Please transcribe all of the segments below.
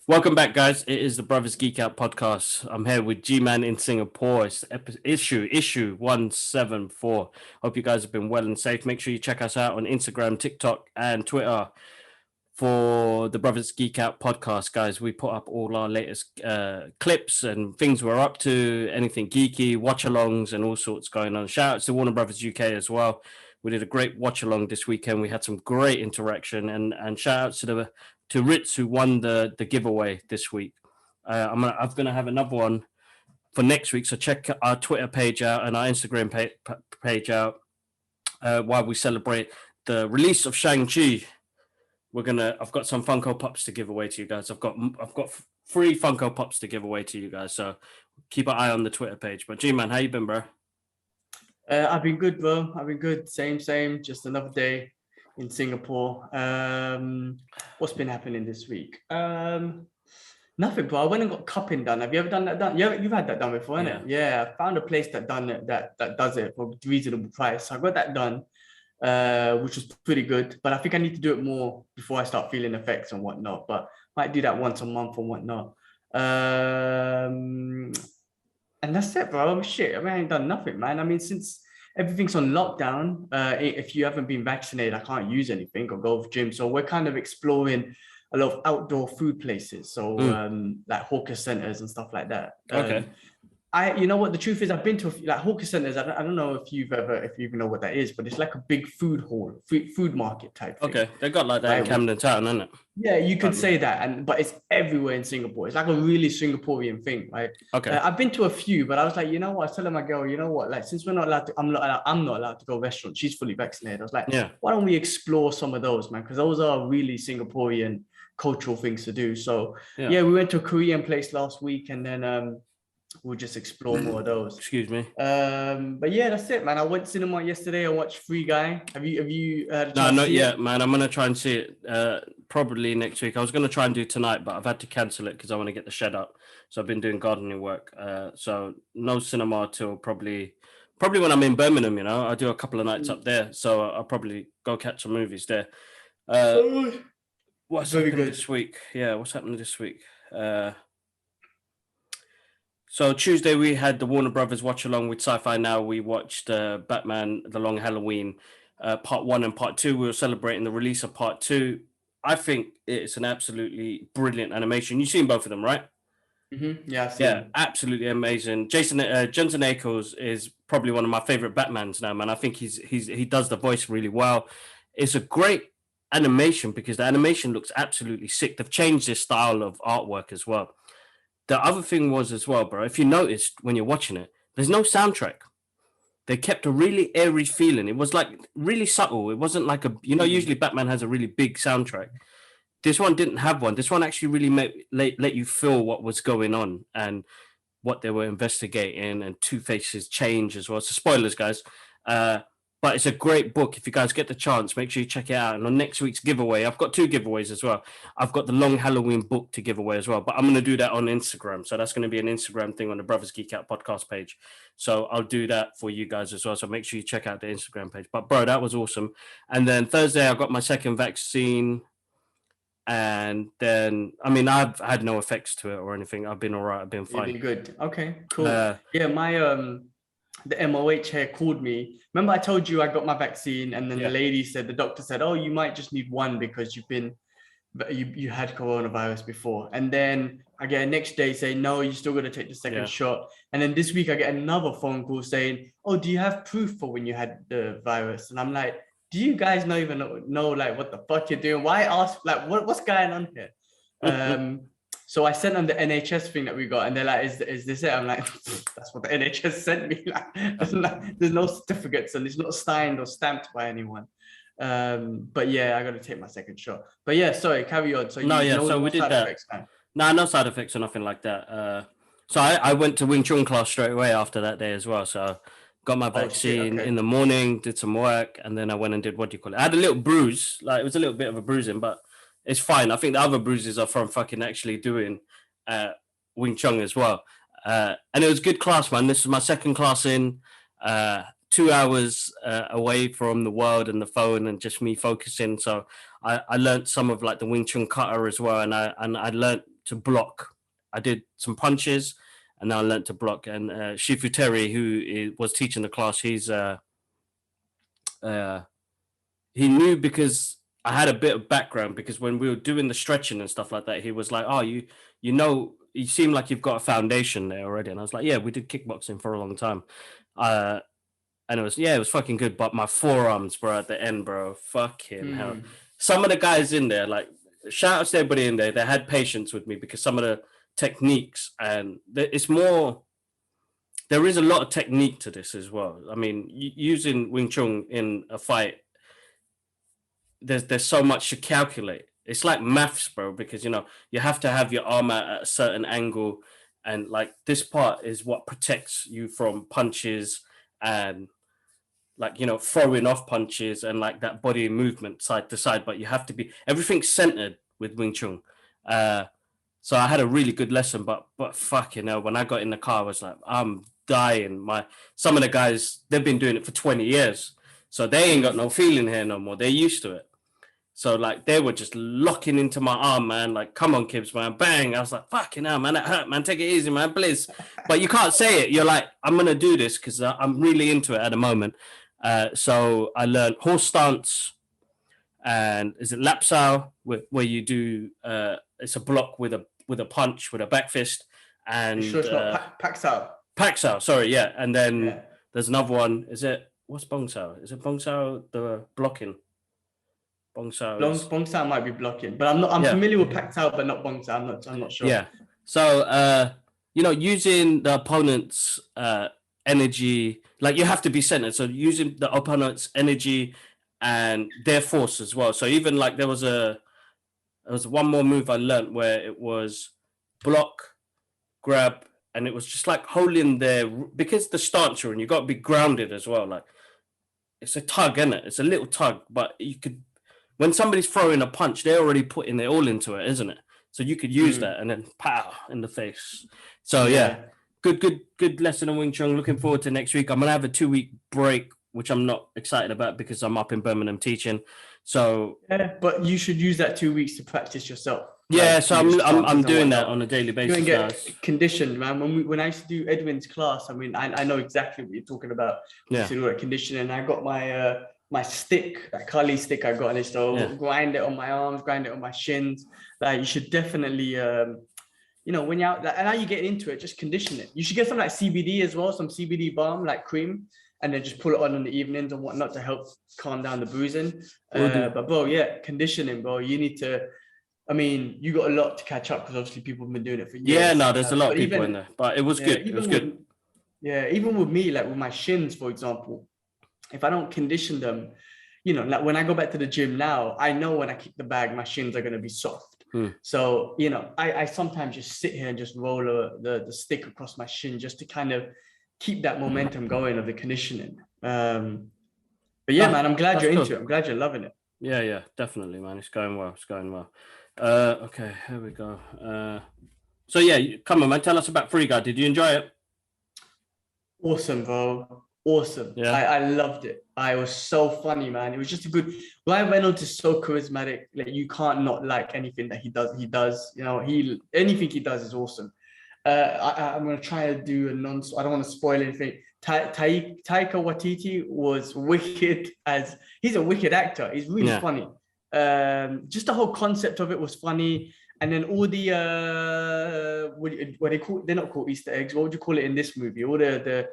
Welcome back, guys. It is the Brothers Geek Out podcast. I'm here with G-Man in Singapore. It's issue 174. Hope you guys have been well and safe. Make sure you check us out on Instagram, TikTok, and Twitter for the Brothers Geek Out podcast, guys. We put up all our latest clips and things we're up to, anything geeky, watch-alongs, and all sorts going on. Shout out to Warner Brothers UK as well. We did a great watch-along this weekend. We had some great interaction, and shout out to Ritz, who won the giveaway this week. I'm gonna have another one for next week, so check our Twitter page out and our Instagram page out while we celebrate the release of Shang-Chi. I've got some Funko Pops to give away to you guys. I've got 3 Funko Pops to give away to you guys, so keep an eye on the Twitter page. But G-Man, how you been, bro? I've been good, bro. I've been good. Same. Just another day in Singapore. What's been happening this week? Nothing, bro. I went and got cupping done. Have you ever done that done? You've had that done before, haven't it? Yeah. I found a place that does it for a reasonable price. So I got that done, which was pretty good. But I think I need to do it more before I start feeling effects and whatnot. But might do that once a month and whatnot. And that's it, bro. Shit, I mean, I ain't done nothing, man. I mean, since everything's on lockdown, if you haven't been vaccinated, I can't use anything or go to the gym. So we're kind of exploring a lot of outdoor food places. So like hawker centers and stuff like that. Okay. You know what? The truth is, I've been to like hawker centers. I don't know if you even know what that is, but it's like a big food hall, food market type thing. Okay, they got like that in Camden Town, isn't it? Yeah, you could say that, but it's everywhere in Singapore. It's like a really Singaporean thing, right? Okay. I've been to a few, but I was like, you know what? I was telling my girl, you know what? Like, since we're not allowed to, I'm not allowed to go to restaurants. She's fully vaccinated. I was like, yeah, why don't we explore some of those, man? Because those are really Singaporean cultural things to do. So yeah, we went to a Korean place last week, and then we'll just explore more of those. Excuse me. But yeah, that's it, man. I went to cinema yesterday. I watched Free Guy. Have you No, not yet, man. I'm gonna try and see it probably next week. I was gonna try and do tonight, but I've had to cancel it because I want to get the shed up. So I've been doing gardening work. So no cinema till probably when I'm in Birmingham. You know, I do a couple of nights up there, so I'll probably go catch some movies there. What's happening this week? Yeah, what's happening this week? So Tuesday we had the Warner Brothers watch along with Sci-Fi Now. We watched Batman: The Long Halloween, part 1 and part 2. We were celebrating the release of part 2. I think it's an absolutely brilliant animation. You've seen both of them, right? Mm-hmm. Yeah, yeah, absolutely amazing. Jensen Ackles is probably one of my favorite Batmans now, man. I think he does the voice really well. It's a great animation because the animation looks absolutely sick. They've changed their style of artwork as well. The other thing was as well, bro, if you noticed when you're watching it, there's no soundtrack. They kept a really airy feeling. It was like really subtle. It wasn't like usually Batman has a really big soundtrack. This one didn't have one. This one actually really let you feel what was going on and what they were investigating, and Two-Face's change as well. So spoilers, guys. But it's a great book. If you guys get the chance, make sure you check it out. And on next week's giveaway, I've got 2 giveaways as well. I've got the Long Halloween book to give away as well. But I'm going to do that on Instagram. So that's going to be an Instagram thing on the Brothers Geek Out podcast page. So I'll do that for you guys as well. So make sure you check out the Instagram page. But, bro, that was awesome. And then Thursday, I got my second vaccine. And then, I mean, I've had no effects to it or anything. I've been all right. I've been fine. You've been good. Okay, cool. Yeah, my... the MOH here called me. Remember I told you I got my vaccine, and then the doctor said, oh, you might just need 1 because you had coronavirus before. And then I get a next day saying, no, you still got to take the second shot. And then this week I get another phone call saying, oh, do you have proof for when you had the virus? And I'm like, do you guys not even know like what the fuck you're doing? Why ask, like, what's going on here? So I sent them the NHS thing that we got, and they're like, is this it? I'm like, that's what the NHS sent me. Like, there's no certificates, and it's not signed or stamped by anyone. But yeah, I got to take my second shot. But yeah, sorry, carry on. So so we did that. No side effects or nothing like that. So I went to Wing Chun class straight away after that day as well. So got my vaccine in the morning, did some work, and then I went and did, I had a little bruise, like it was a little bit of a bruising, but it's fine. I think the other bruises are from fucking actually doing Wing Chun as well. And it was a good class, man. This is my second class in, 2 hours away from the world and the phone and just me focusing. So I learned some of like the Wing Chun kata as well. And I learned to block. I did some punches, and then I learned to block. And Shifu Terry, who was teaching the class, he knew because I had a bit of background, because when we were doing the stretching and stuff like that, he was like, "Oh, you know, you seem like you've got a foundation there already." And I was like, "Yeah, we did kickboxing for a long time." And it was fucking good. But my forearms, bro, at the end, bro, fucking hell. Some of the guys in there, like, shout out to everybody in there, they had patience with me, because some of the techniques, and it's more, there is a lot of technique to this as well. I mean, using Wing Chun in a fight, there's so much to calculate. It's like maths, bro, because, you know, you have to have your arm at a certain angle, and like this part is what protects you from punches and, like, you know, throwing off punches and like that body movement side to side. But you have to be, everything's centered with Wing Chun. So I had a really good lesson, but fucking hell, when I got in the car, I was like, I'm dying. Some of the guys, they've been doing it for 20 years, so they ain't got no feeling here no more. They're used to it. So like they were just locking into my arm, man. Like, come on, Kibbs, man, bang. I was like, fucking hell, man, that hurt, man. Take it easy, man, please. But you can't say it. You're like, I'm gonna do this because I'm really into it at the moment. So I learned horse stance, and is it lapsao, where you do it's a block with a punch with a back fist, and sure it's not paksao. Paksao, sorry, yeah. And then there's another one. Is it, what's bongsao? Is it bongsao, the blocking? Bongsao might be blocking, but I'm familiar with paksao, but not bongsao. I'm not sure. Yeah. So you know, using the opponent's energy, like, you have to be centered. So using the opponent's energy and their force as well. So even like there was one more move I learned where it was block, grab, and it was just like holding there, because the stance you're in, you got to be grounded as well. Like, it's a tug, isn't it? It's a little tug, but you could, when somebody's throwing a punch, they're already putting their all into it, isn't it? So you could use that and then pow in the face. So yeah. Good lesson in Wing Chun. Looking forward to next week. I'm gonna have a 2-week break, which I'm not excited about because I'm up in Birmingham teaching. So but you should use that 2 weeks to practice yourself. Yeah, like, so I'm doing that on a daily basis. You can get conditioned, man. When I used to do Edwin's class, I mean, I know exactly what you're talking about. Yeah, conditioning. I got my stick, that Kali stick I got, and it's grind it on my arms, grind it on my shins. Like, you should definitely you know, when you're out, and how you get into it, just condition it. You should get something like CBD as well, some CBD balm, like cream, and then just pull it on in the evenings and whatnot to help calm down the bruising. But bro, yeah, conditioning, bro. You need to, I mean, you got a lot to catch up because obviously people have been doing it for years. Yeah, no, there's a lot of people in there, but it was good. It was good. Even with me, like with my shins, for example, if I don't condition them, you know, like when I go back to the gym now, I know when I kick the bag, my shins are going to be soft. So, you know, I sometimes just sit here and just roll the stick across my shin just to kind of keep that momentum going of the conditioning. But yeah, man, I'm glad you're into it. I'm glad you're loving it. Yeah, definitely, man. It's going well. Okay, here we go. So yeah, come on, man. Tell us about Free Guy. Did you enjoy it? Awesome, bro. Awesome. Yeah, I loved it. I was so funny, man. It was just a good. Ryan Reynolds is so charismatic. Like, you can't not like anything that he does. He does. You know, anything he does is awesome. I'm gonna try to do I don't want to spoil anything. Taika Waititi was wicked, as he's a wicked actor. He's really funny. Just the whole concept of it was funny. And then all the what they call, they're not called Easter eggs. What would you call it in this movie? All the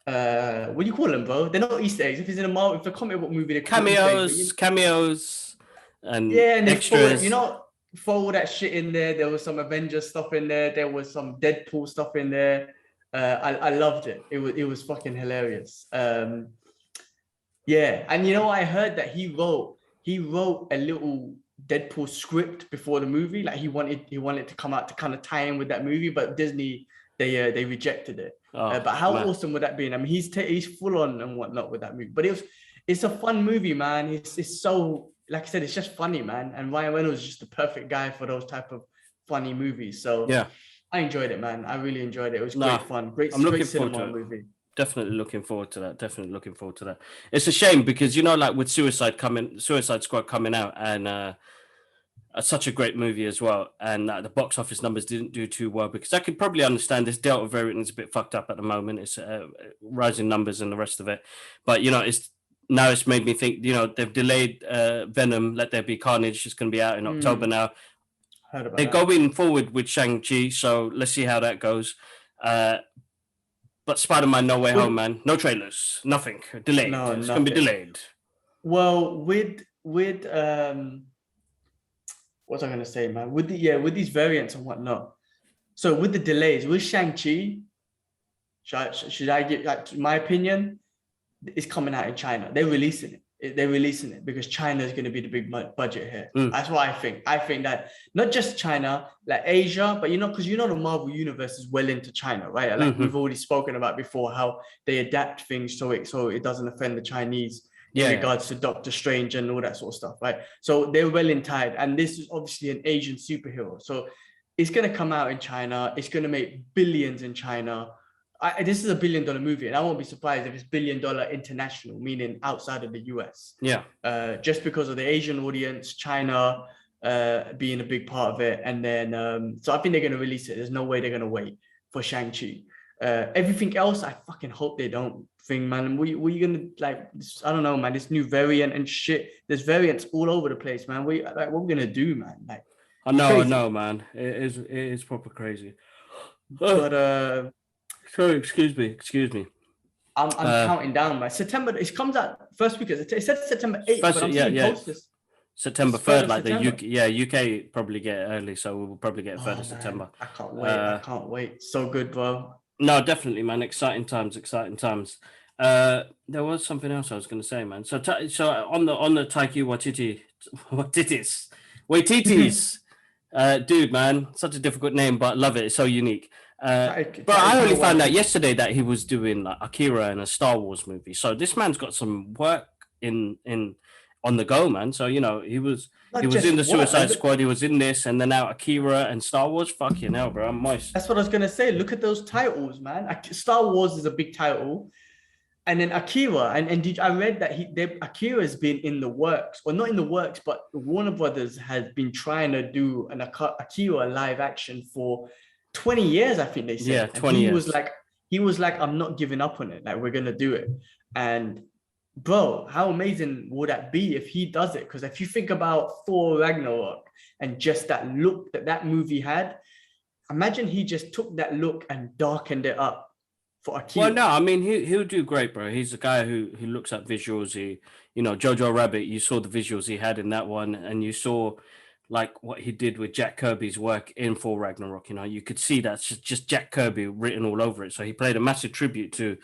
what do you call them, bro? They're not Easter eggs. If it's in if a comic book movie, they're cameos, and and extras. Throw all that shit in there. There was some Avengers stuff in there. There was some Deadpool stuff in there. I loved it. It was fucking hilarious. And you know, I heard that he wrote a little Deadpool script before the movie. Like, he wanted to come out to kind of tie in with that movie, but Disney, they rejected it. But how awesome would that be? I mean, he's full on and whatnot with that movie. But it's a fun movie, man. It's so, like I said, it's just funny, man. And Ryan Reynolds is just the perfect guy for those type of funny movies. So yeah, I enjoyed it, man. I really enjoyed it. It was great fun. I'm looking forward to it. Movie. Definitely looking forward to that. It's a shame because, you know, like with Suicide Squad coming out, and such a great movie as well, and the box office numbers didn't do too well, because I could probably understand this Delta variant is a bit fucked up at the moment. It's rising numbers and the rest of it, but it's made me think. They've delayed Venom: Let There Be Carnage. It's going to be out in October now. Heard about They're that. going forward with Shang-Chi, so let's see how that goes. But Spider-Man: No Way Home, man, no trailers, nothing, delayed. No, it's going to be delayed. Well, with what's I gonna say, man? With these variants and whatnot. So with the delays, with Shang-Chi, should I give, like, my opinion? It's coming out in China. They're releasing it. They're releasing it because China is going to be the big budget here. That's what I think. I think that not just China, like Asia, but because the Marvel universe is well into China, right? Like we've already spoken about before, how they adapt things so it doesn't offend the Chinese in regards to Doctor Strange and all that sort of stuff, right? So they're well in tied, and this is obviously an Asian superhero, so it's going to come out in China. It's going to make billions in China. This is $1 billion movie, and I won't be surprised if it's $1 billion international, meaning outside of the US. Yeah. Just because of the Asian audience, China being a big part of it, and then so I think they're going to release it. There's no way they're going to wait for Shang-Chi. Everything else, I fucking hope they don't. Man, what are you gonna, like? I don't know, man. This new variant and shit. There's variants all over the place, man. What are we gonna do, man? Like, I know, man. It is proper crazy. But sorry, excuse me. I'm counting down, man. September. It comes out first week. It said September 8th, but I'm seeing posters. September 3rd, like September. The UK. UK probably get it early, so we'll probably get it 3rd of September. I can't wait. I can't wait. So good, bro. No, definitely, man. Exciting times. There was something else I was going to say, man. So on the Taiki Waititi's, dude, man, such a difficult name, but love it. It's so unique. But I only found out yesterday that he was doing like Akira and a Star Wars movie. So this man's got some work in on the go, man. So he was in the Suicide Squad. He was in this, and then now Akira and Star Wars. Fucking hell, bro, I'm moist. That's what I was gonna say. Look at those titles, man. Star Wars is a big title, and then Akira. And I read that Akira has been in the works, or not in the works, but Warner Brothers has been trying to do an Akira live action for 20 years. I think they said. Yeah, 20 years. He was like, I'm not giving up on it. Like, we're gonna do it. And bro, how amazing would that be if he does it? Because if you think about Thor Ragnarok and just that look that movie had, imagine he just took that look and darkened it up for Akira. Well, no, I mean, he'll do great, bro. He's a guy who looks at visuals. Jojo Rabbit, you saw the visuals he had in that one, and you saw like what he did with Jack Kirby's work in Thor Ragnarok. You could see that's just Jack Kirby written all over it. So he played a massive tribute to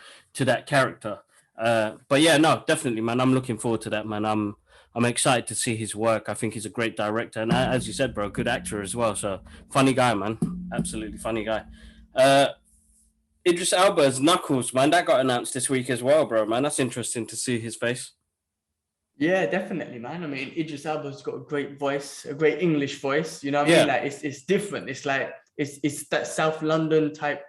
that character. But yeah, no, definitely, man. I'm looking forward to that, man. I'm excited to see his work. I think he's a great director, and as you said, bro, good actor as well. So funny guy, man. Absolutely funny guy. Idris Elba's Knuckles, man. That got announced this week as well, bro. Man, that's interesting to see his face. Yeah, definitely, man. I mean, Idris Elba's got a great voice, a great English voice. You know what I mean? Like it's different. It's like it's that South London type,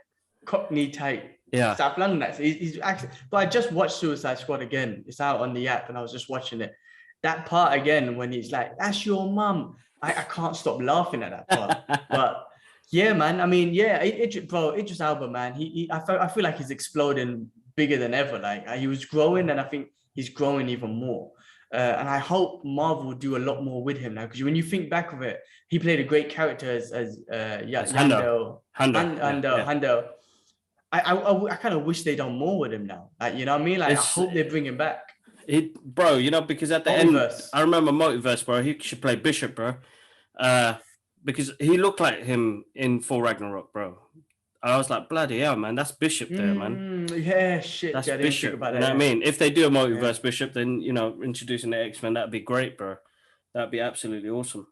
Cockney type. Yeah, South London. He's actually, but I just watched Suicide Squad again. It's out on the app, and I was just watching it. That part again, when he's like, "That's your mum," I can't stop laughing at that part. But yeah, man. I mean, yeah, Idris Elba, man. I feel like he's exploding bigger than ever. Like he was growing, and I think he's growing even more. And I hope Marvel will do a lot more with him now, because when you think back of it, he played a great character as Hando. I kind of wish they done more with him now. Like, you know what I mean? Like, I hope they bring him back. Bro, because at the end, I remember Multiverse, bro. He should play Bishop, bro. Because he looked like him in Thor Ragnarok, bro. I was like, bloody hell, man. That's Bishop there, man. Yeah, shit. That's Bishop. About that, you know what I mean? If they do a Multiverse Bishop, then, introducing the X-Men, that'd be great, bro. That'd be absolutely awesome.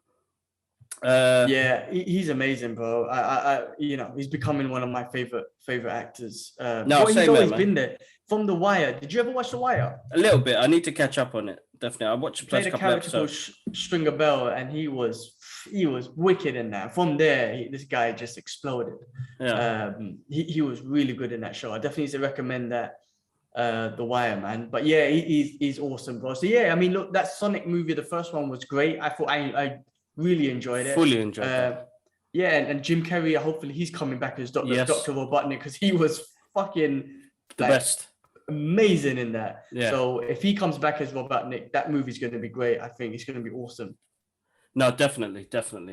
Yeah, he's amazing, bro. He's becoming one of my favorite actors. He's always been there. From The Wire, did you ever watch The Wire? A little bit. I need to catch up on it. Definitely, I watched the first couple episodes. Called Stringer Bell, and he was wicked in that. From there, this guy just exploded. Yeah. He was really good in that show. I definitely need to recommend that. The Wire, man. But yeah, he's awesome, bro. So yeah, I mean, look, that Sonic movie, the first one was great. I thought Really enjoyed it. Fully enjoyed that. Yeah, and Jim Carrey, hopefully he's coming back as Dr. Robotnik, because he was fucking the best. Amazing in that. Yeah. So if he comes back as Robotnik, that movie's going to be great. I think it's going to be awesome. No, definitely.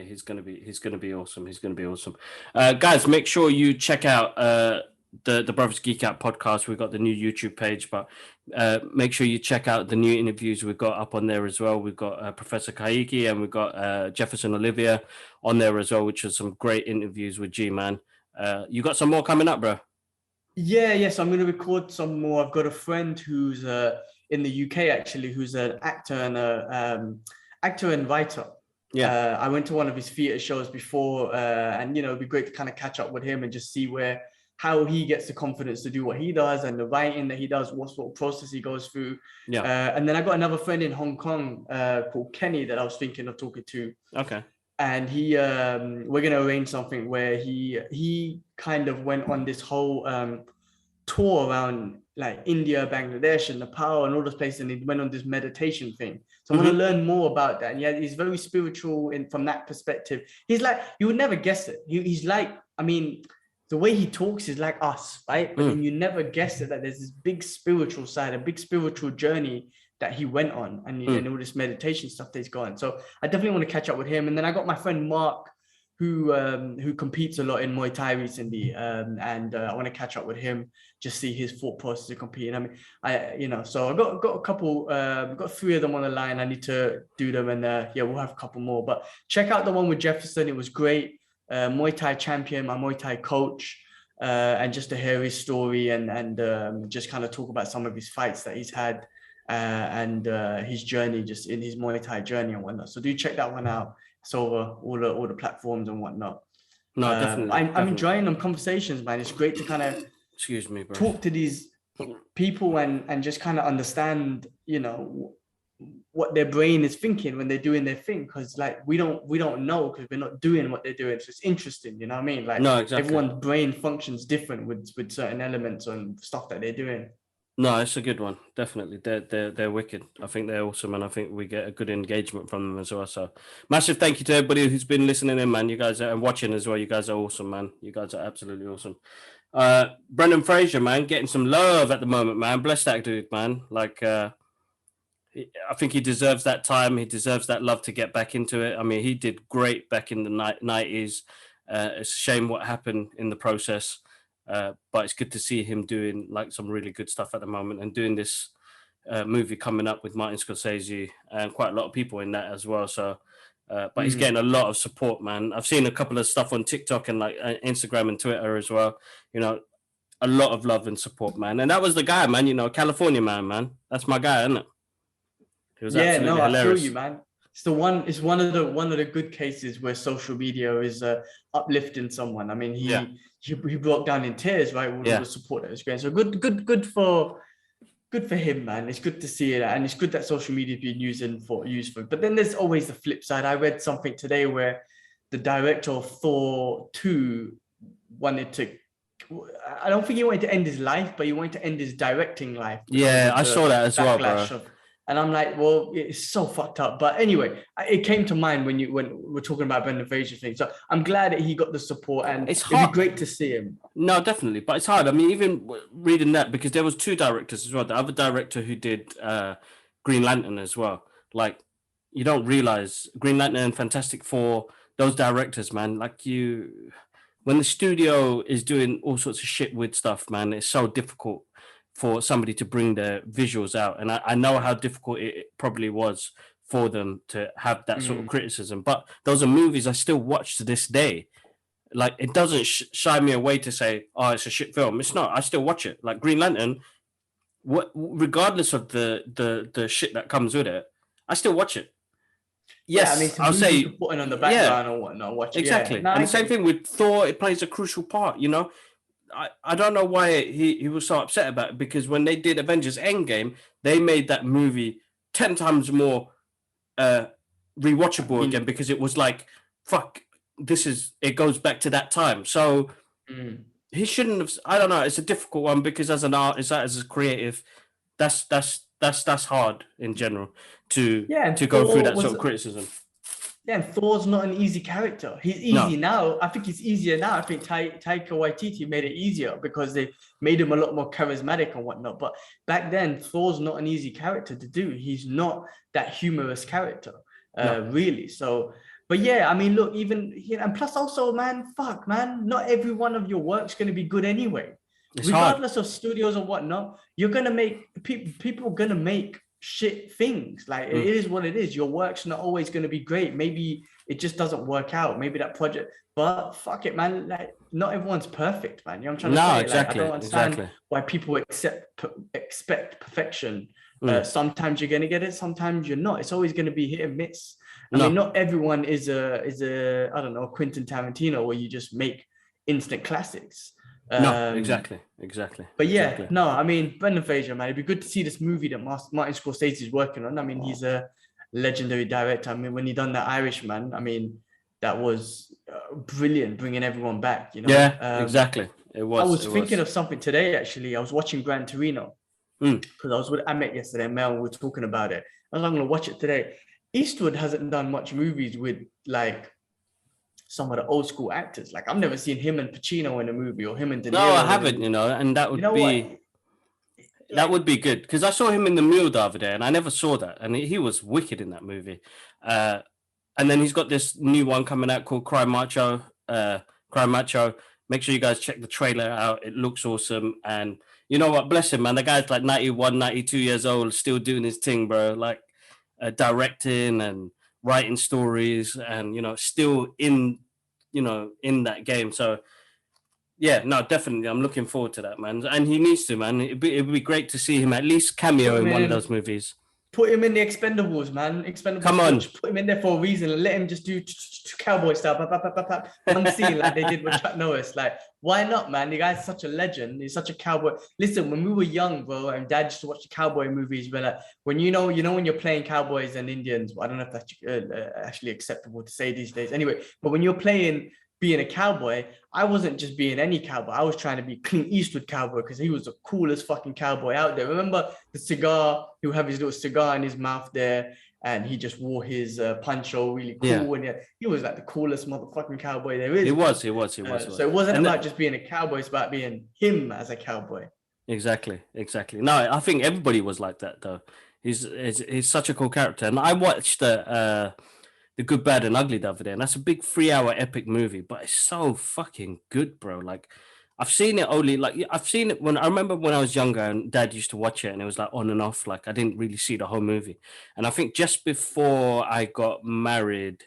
He's gonna be awesome. He's gonna be awesome. Guys, make sure you check out the Brothers Geek Out podcast. We've got the new YouTube page, but make sure you check out the new interviews we've got up on there as well. We've got Professor Kaiki and we've got Jefferson Olivia on there as well, which are some great interviews with G-Man. You got some more coming up, bro? Yes, I'm going to record some more. I've got a friend who's in the UK actually, who's an actor and writer. Yeah, I went to one of his theater shows before, and it'd be great to kind of catch up with him and just see how he gets the confidence to do what he does and the writing that he does, what sort of process he goes through. Yeah. And then I got another friend in Hong Kong called Kenny that I was thinking of talking to. Okay. And he, we're gonna arrange something where he kind of went on this whole tour around like India, Bangladesh, and Nepal, and all those places, and he went on this meditation thing. So I want to learn more about that. And yeah, he's very spiritual from that perspective. He's like, you would never guess it. He's like, I mean, the way he talks is like us, right? But then you never guess it, that there's this big spiritual side, a big spiritual journey that he went on, and all this meditation stuff that he's got on. So I definitely want to catch up with him. And then I got my friend Mark, who competes a lot in Muay Thai recently, and I want to catch up with him, just see his thought process of competing. I mean, so I got a couple, got 3 of them on the line. I need to do them, and we'll have a couple more. But check out the one with Jefferson; it was great. Muay Thai champion, my Muay Thai coach, and just to hear his story and just kind of talk about some of his fights that he's had, and his journey, just in his Muay Thai journey and whatnot. So do check that one out. It's over all the platforms and whatnot. No, definitely. I'm enjoying them conversations, man. It's great to kind of talk to these people and just kind of understand, what their brain is thinking when they're doing their thing, because like we don't know, because we're not doing what they're doing. So it's interesting, you know what I mean? Like, no, exactly. Everyone's brain functions different with certain elements and stuff that they're doing. No, it's a good one. Definitely. They're wicked. I think they're awesome, and I think we get a good engagement from them as well. So massive thank you to everybody who's been listening in, man. You guys are, and watching as well. You guys are awesome, man. You guys are absolutely awesome. Brandan Fraser, man, getting some love at the moment, man. Bless that dude, man. Like, I think he deserves that time. He deserves that love to get back into it. I mean, he did great back in the 90s. It's a shame what happened in the process. But it's good to see him doing like some really good stuff at the moment, and doing this movie coming up with Martin Scorsese and quite a lot of people in that as well. So, but he's getting a lot of support, man. I've seen a couple of stuff on TikTok and like Instagram and Twitter as well. A lot of love and support, man. And that was the guy, man. California man. That's my guy, isn't it? He was absolutely hilarious. I feel you, man. It's one of the good cases where social media is uplifting someone. I mean, he broke down in tears, right? With all the support that was going. So good for him, man. It's good to see it, and it's good that social media is being used for. But then there's always the flip side. I read something today where the director of Thor 2 wanted to. I don't think he wanted to end his life, but he wanted to end his directing life. Yeah, I saw that as well, bro. And I'm like, well, it's so fucked up. But anyway, it came to mind when we're talking about Brandan Fraser thing. So I'm glad that he got the support, and it'd be great to see him. No, definitely. But it's hard. I mean, even reading that, because there was 2 directors as well. The other director who did Green Lantern as well. Like, you don't realize Green Lantern and Fantastic Four, those directors, man, like when the studio is doing all sorts of shit with stuff, man, it's so difficult for somebody to bring their visuals out. And I know how difficult it probably was for them to have that sort of criticism. But those are movies I still watch to this day. Like, it doesn't shy me away to say, oh, it's a shit film. It's not. I still watch it. Like Green Lantern, regardless of the shit that comes with it, I still watch it. Yes, I mean, I'll say putting on the background or whatnot. Watch it. Exactly. Yeah. No, and the same thing with Thor, it plays a crucial part, I don't know why he was so upset about it, because when they did Avengers Endgame, they made that movie 10 times more rewatchable again, because it was like, fuck, it goes back to that time. So he shouldn't have. I don't know. It's a difficult one, because as an artist, as a creative, that's hard in general to go through that sort of criticism. And Thor's not an easy character. He's easy now. I think he's easier now. I think Taika Waititi made it easier because they made him a lot more charismatic and whatnot. But back then, Thor's not an easy character to do. He's not that humorous character, really. So, but yeah, I mean, look, even, and plus also, man, not every one of your work's going to be good anyway. It's regardless hard. of studios or whatnot, you're going to make, people are going to make shit things. Like, it is what it is. Your work's not always going to be great. Maybe it just doesn't work out. Maybe that project, but fuck it, man. Like, not everyone's perfect, man. You know what I'm trying to say? Exactly. Like, I don't understand why people expect perfection. Sometimes you're going to get it, sometimes you're not. It's always going to be hit and miss. I mean, not everyone is a I don't know, Quentin Tarantino, where you just make instant classics. No, exactly. But yeah, no, I mean, Brandan Fraser, man, it'd be good to see this movie that Martin Scorsese is working on. I mean, he's a legendary director. I mean, when he done The Irishman, I mean, that was brilliant, bringing everyone back, you know? Yeah, exactly. It was. I was thinking of something today, actually. I was watching Gran Torino because I was with Amit yesterday, and Mel, we were talking about it. I was like, I'm going to watch it today. Eastwood hasn't done much movies with, like, some of the old school actors. Like, I've never seen him and Pacino in a movie, or him and De Niro. No, I haven't, you know, and that would be would be good, because I saw him in The Mule the other day and I never saw that, and he was wicked in that movie. And then he's got this new one coming out called Cry Macho. Make sure you guys check the trailer out. It looks awesome. And you know what, bless him, man, the guy's like 91, 92 years old, still doing his thing, bro. Like, directing and writing stories, and, you know, still in that game. So yeah, no, definitely, I'm looking forward to that, man. And he needs to, man. It'd be great to see him at least cameo in one of those movies. Put him in the Expendables, man. Expendables. Come on. Put him in there for a reason and let him just do cowboy style. One scene like they did with Chuck Norris. Like, why not, man? The guy's such a legend. He's such a cowboy. Listen, when we were young, bro, and Dad used to watch the cowboy movies, but like, when you know when you're playing cowboys and Indians, I don't know if that's actually acceptable to say these days. Anyway, but when you're playing being a cowboy, I wasn't just being any cowboy. I was trying to be Clint Eastwood cowboy, because he was the coolest fucking cowboy out there. Remember the cigar? He would have his little cigar in his mouth there, and he just wore his poncho really cool. Yeah. And he was like the coolest motherfucking cowboy there is. He was. So it wasn't about just being a cowboy. It's about being him as a cowboy. Exactly. No, I think everybody was like that, though. He's such a cool character. And I watched The Good, Bad, and Ugly the other day, and that's a big 3-hour epic movie, but it's so fucking good, bro. Like, I've seen it when I remember when I was younger, and Dad used to watch it, and it was like on and off. Like, I didn't really see the whole movie. And I think just before I got married,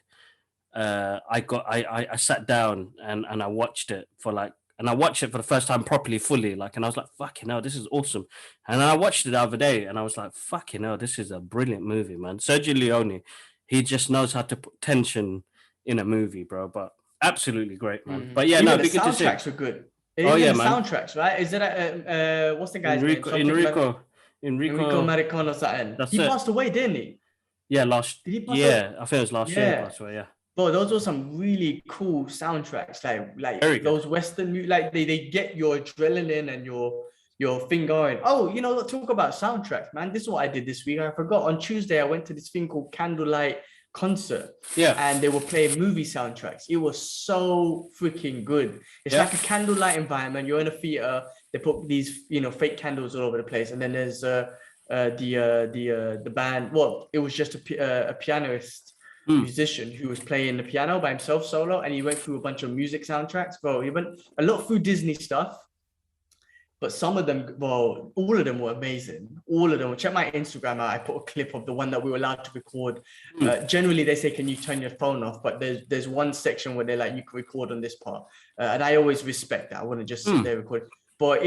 I sat down and I watched it for the first time properly, fully, like, and I was like, fucking hell, this is awesome. And then I watched it the other day, and I was like, fucking hell, this is a brilliant movie, man. Sergio Leone, he just knows how to put tension in a movie, bro. But absolutely great, man. But yeah, the soundtracks were good. Oh yeah, man. Soundtracks, right? Is it what's the guy's name? Enrico Morricone or something. He passed away, didn't he? Yeah, last. Did he pass away? Yeah, I think it was last year. He passed away. Yeah. But those were some really cool soundtracks, like those Western, like they get your adrenaline and your thing going. Oh, you know, talk about soundtracks, man. This is what I did this week. I forgot. On Tuesday, I went to this thing called Candlelight Concert. Yeah. And they were playing movie soundtracks. It was so freaking good. It's like a candlelight environment. You're in a theater. They put these, fake candles all over the place. And then there's the band. Well, it was just a pianist musician who was playing the piano by himself solo. And he went through a bunch of music soundtracks. Bro, he went a lot through Disney stuff. But some of them, well, all of them were amazing. All of them. Check my Instagram out. I put a clip of the one that we were allowed to record. Generally, they say, can you turn your phone off? But there's one section where they're like, you can record on this part. And I always respect that. I want to just sit there and record. But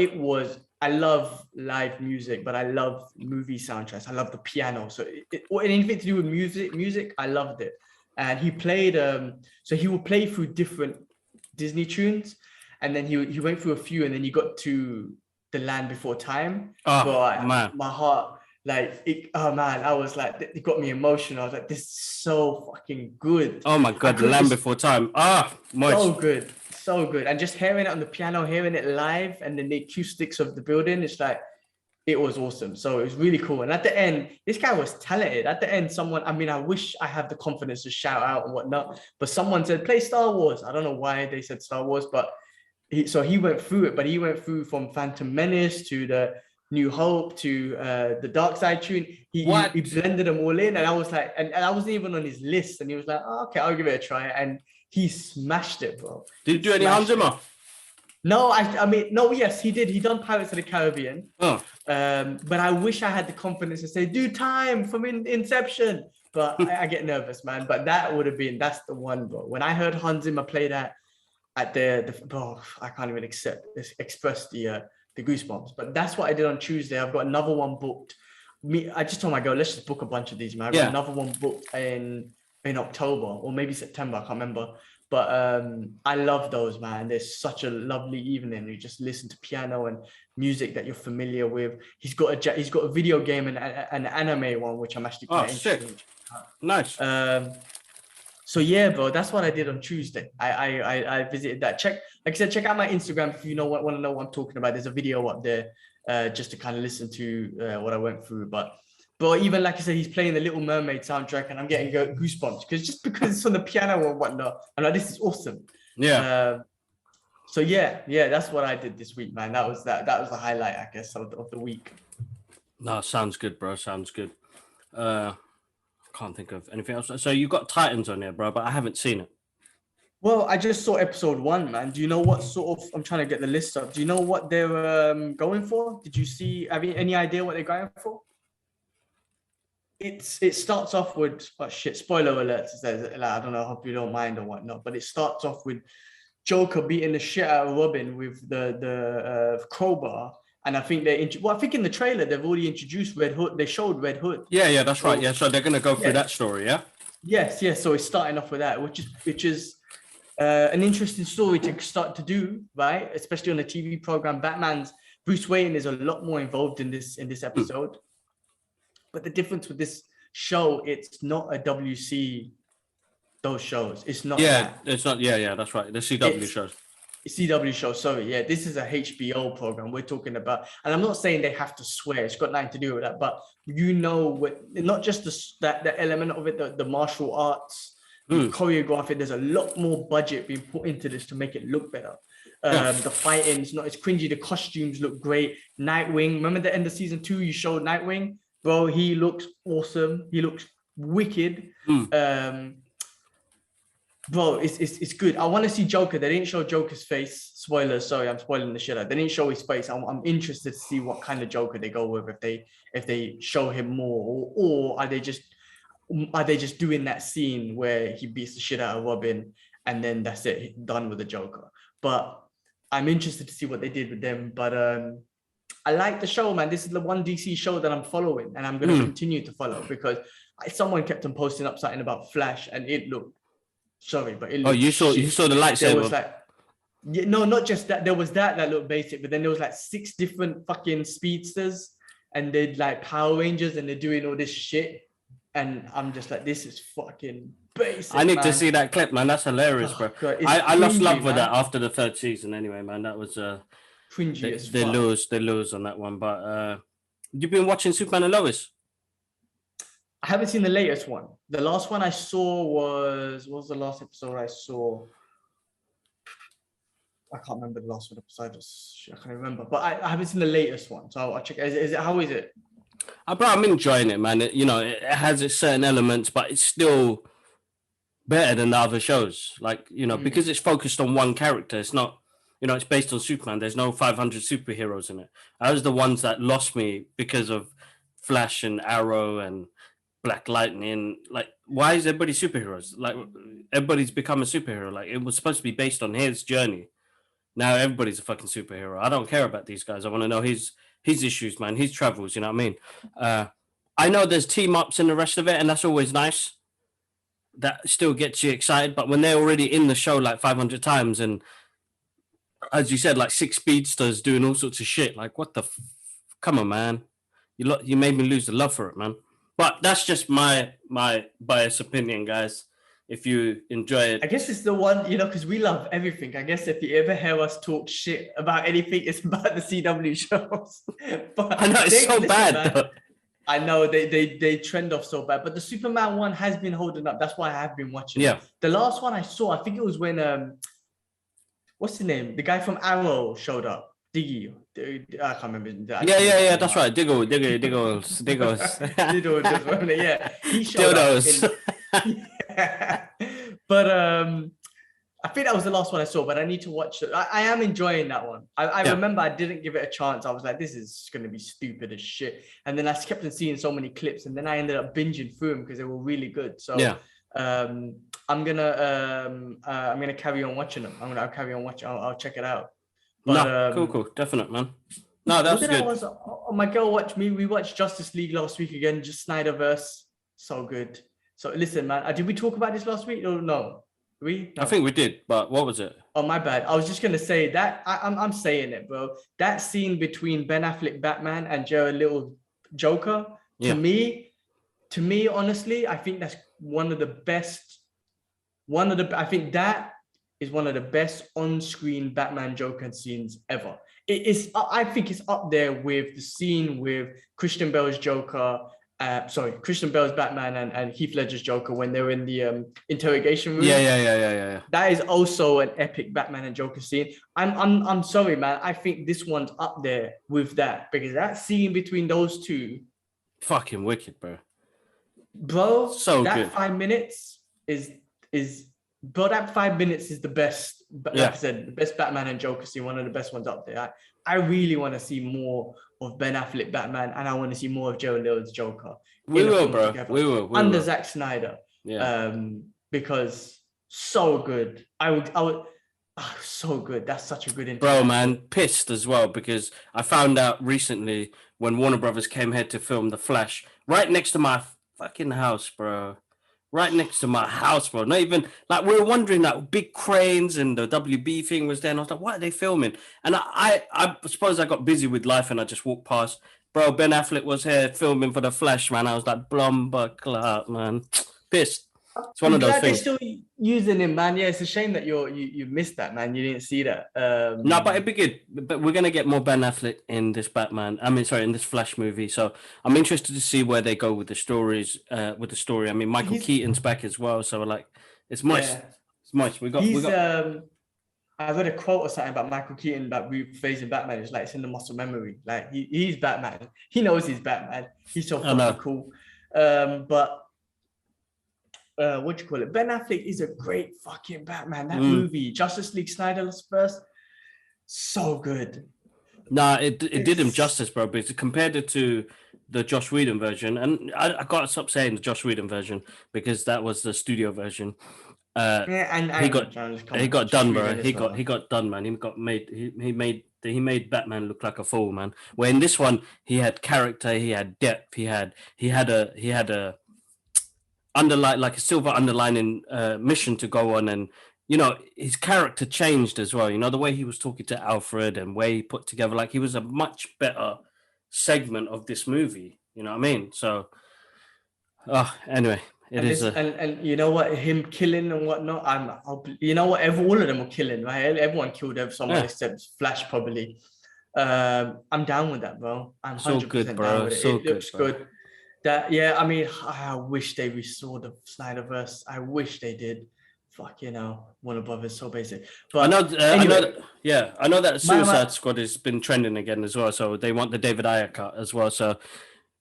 I love live music, but I love movie soundtracks. I love the piano. So anything to do with music, I loved it. And he played, so he would play through different Disney tunes. And then he went through a few, and then he got to The Land Before Time. Man. My heart, I was like, it got me emotional. I was like, this is so fucking good. Oh my God, The Land Before Time. So good. And just hearing it on the piano, hearing it live, and then the acoustics of the building, it's like, it was awesome. So it was really cool. And at the end, this guy was talented. At the end, someone, I mean, I wish I have the confidence to shout out and whatnot, but someone said, play Star Wars. I don't know why they said Star Wars, but he went through it, but he went through from Phantom Menace to the New Hope to the Dark Side tune. He blended them all in, and I was like, and I wasn't even on his list, and he was like, oh, okay, I'll give it a try, and he smashed it, bro. Did you do any Hans Zimmer? No, I mean, no, yes, he did. He done Pirates of the Caribbean. Oh. But I wish I had the confidence to say, do time from Inception. But I get nervous, man. But that would have been, that's the one, bro. When I heard Hans Zimmer play that at bro, I can't even express the goosebumps. But that's what I did on Tuesday. I've got another one booked. I just told my girl, let's just book a bunch of these, man. I've got another one booked in October or maybe September. I can't remember. But I love those, man. There's such a lovely evening. You just listen to piano and music that you're familiar with. He's got a video game and an anime one, which I'm actually quite interested in. Nice. So yeah, bro, that's what I did on Tuesday. I visited that. Like I said, check out my Instagram if you want to know what I'm talking about. There's a video up there just to kind of listen to what I went through. But even like I said, he's playing the Little Mermaid soundtrack, and I'm getting goosebumps because it's on the piano or whatnot. I'm like, this is awesome. Yeah. So yeah, that's what I did this week, man. That was the highlight, I guess, of the week. No, sounds good, bro. Sounds good. Can't think of anything else. So you got Titans on there, bro, but I haven't seen it. Well, I just saw episode 1, man. Do you know what sort of? I'm trying to get the list up. Do you know what they're going for? Did you see? Have you any idea what they're going for? It starts off with spoiler alerts. It says, like, I don't know, I hope you don't mind or whatnot, but it starts off with Joker beating the shit out of Robin with the crowbar, and I think I think in the trailer they've already introduced Red Hood. They showed Red Hood. Yeah, that's right. Yeah, so they're gonna go through that story, yeah. Yes. So it's starting off with that, which is an interesting story to start to do, right? Especially on a TV program. Batman's Bruce Wayne is a lot more involved in this episode. But the difference with this show, it's not a WC, those shows. It's not. Yeah, it's not. Yeah, that's right. The CW shows. CW show, sorry. Yeah, this is a HBO program we're talking about. And I'm not saying they have to swear. It's got nothing to do with that. But not just the element of it, the martial arts, the choreography. There's a lot more budget being put into this to make it look better. The fighting is not as cringy. The costumes look great. Nightwing. Remember the end of season 2, you showed Nightwing? Bro, he looks awesome. He looks wicked. Bro, it's good. I want to see Joker. They didn't show Joker's face. Spoilers. Sorry, I'm spoiling the shit out. They didn't show his face. I'm interested to see what kind of Joker they go with. If they show him more, or are they just doing that scene where he beats the shit out of Robin and then that's it, done with the Joker. But I'm interested to see what they did with them. But I like the show, man. This is the one DC show that I'm following, and I'm going to continue to follow because someone kept on posting up something about Flash, and it looked. Sorry, but it looked. You saw the lightsaber. There was no, not just that. There was that looked basic, but then there was 6 different fucking speedsters, and they're like Power Rangers, and they're doing all this shit, and I'm just like, this is fucking basic. I need to see that clip, man. That's hilarious, bro. God, I lost love with that after the 3rd season. Anyway, man, that was cringy as fuck. They lose on that one. But you've been watching Superman and Lois? I haven't seen the latest one. The last one I saw what was the last episode I saw? I can't remember the last one episode. I can't remember. But I haven't seen the latest one. So I'll check. How is it? Bro, I'm enjoying it, man. It has its certain elements, but it's still better than the other shows. Because it's focused on one character. It's not, it's based on Superman. There's no 500 superheroes in it. Those are the ones that lost me because of Flash and Arrow and Black Lightning. Why is everybody superheroes? Everybody's become a superhero. It was supposed to be based on his journey. Now everybody's a fucking superhero. I don't care about these guys. I want to know his issues, man, his travels, you know what I mean? I know there's team ups and the rest of it, and that's always nice. That still gets you excited, but when they're already in the show 500 times, and as you said, 6 speedsters doing all sorts of shit, what the come on, man. You made me lose the love for it, man. But that's just my biased opinion, guys. if you enjoy it. I guess it's the one, because we love everything. I guess if you ever hear us talk shit about anything, it's about the CW shows. But I know it's so bad. Man, I know they trend off so bad, but the Superman one has been holding up. That's why I have been watching. Yeah. The last one I saw, I think it was when what's his name? The guy from Arrow showed up. Diggy. I can't remember. Yeah. That's right. Diggles. Yeah, he showed up. But I think that was the last one I saw, but I need to watch it. I am enjoying that one. I remember I didn't give it a chance. I was like, this is going to be stupid as shit. And then I kept on seeing so many clips, and then I ended up binging through them because they were really good. So I'm gonna carry on watching them. I'll carry on watching. I'll check it out. But, cool, definite, man. No, that's good. My girl watched me. We watched Justice League last week again. Just Snyderverse, so good. So listen, man. Did we talk about this last week or no? No. I think we did, but what was it? Oh, my bad. I was just gonna say that I'm saying it, bro. That scene between Ben Affleck Batman and Jared Leto Joker, to me, honestly, I think that's one of the best. I think that is one of the best on-screen Batman Joker scenes ever. I think it's up there with the scene with Christian Bale's Joker. Christian Bale's Batman and Heath Ledger's Joker when they were in the interrogation room. Yeah. That is also an epic Batman and Joker scene. I'm sorry, man. I think this one's up there with that because that scene between those two, fucking wicked, bro. So that good. 5 minutes is that 5 minutes is the best. Like I said, the best Batman and Joker scene, one of the best ones up there. I really want to see more of Ben Affleck Batman, and I want to see more of Jared Leto's Joker. We will, bro. We will. Under Zack Snyder. Yeah. Because so good. I would. So good. That's such a good interview. Bro, man, pissed as well because I found out recently when Warner Brothers came here to film The Flash, right next to my fucking house, bro. Right next to my house, bro. Not even like we were wondering that big cranes and the WB thing was there. And I was like, what are they filming? And I suppose I got busy with life and I just walked past. Bro, Ben Affleck was here filming for The Flash, man. I was like, blumber clout, man. Pissed. It's one of those things. They're still using him, man. Yeah, it's a shame that you missed that, man. You didn't see that. No, but it'd be good. But we're gonna get more Ben Affleck in this in this Flash movie. So I'm interested to see where they go with the stories. With the story, I mean, Michael Keaton's back as well. So like, it's moist. Yeah. It's moist. We got. I read a quote or something about Michael Keaton that rephrasing Batman. It's like it's in the muscle memory. Like he's Batman. He knows he's Batman. He's so fucking cool. But. What you call it? Ben Affleck is a great fucking Batman. That movie, Justice League Snyder's first, so good. Nah, it did him justice, bro. Because compared it to the Joss Whedon version, and I gotta stop saying the Joss Whedon version because that was the studio version. He got done, bro. He got done, man. He made Batman look like a fool, man. Where in this one, he had character, he had depth, he had a like a silver underlining mission to go on, and his character changed as well. The way he was talking to Alfred and way he put together, like he was a much better segment of this movie. You know what I mean? So, anyway, and you know what, him killing and whatnot. all of them were killing, right? Everyone killed someone except Flash, probably. I'm down with that, bro. I'm 100% down with it. It looks good. I wish they restored the Snyderverse. I wish they did. Fuck, Warner Brothers so basic. But I know that Suicide Squad has been trending again as well. So they want the David Ayer cut as well. So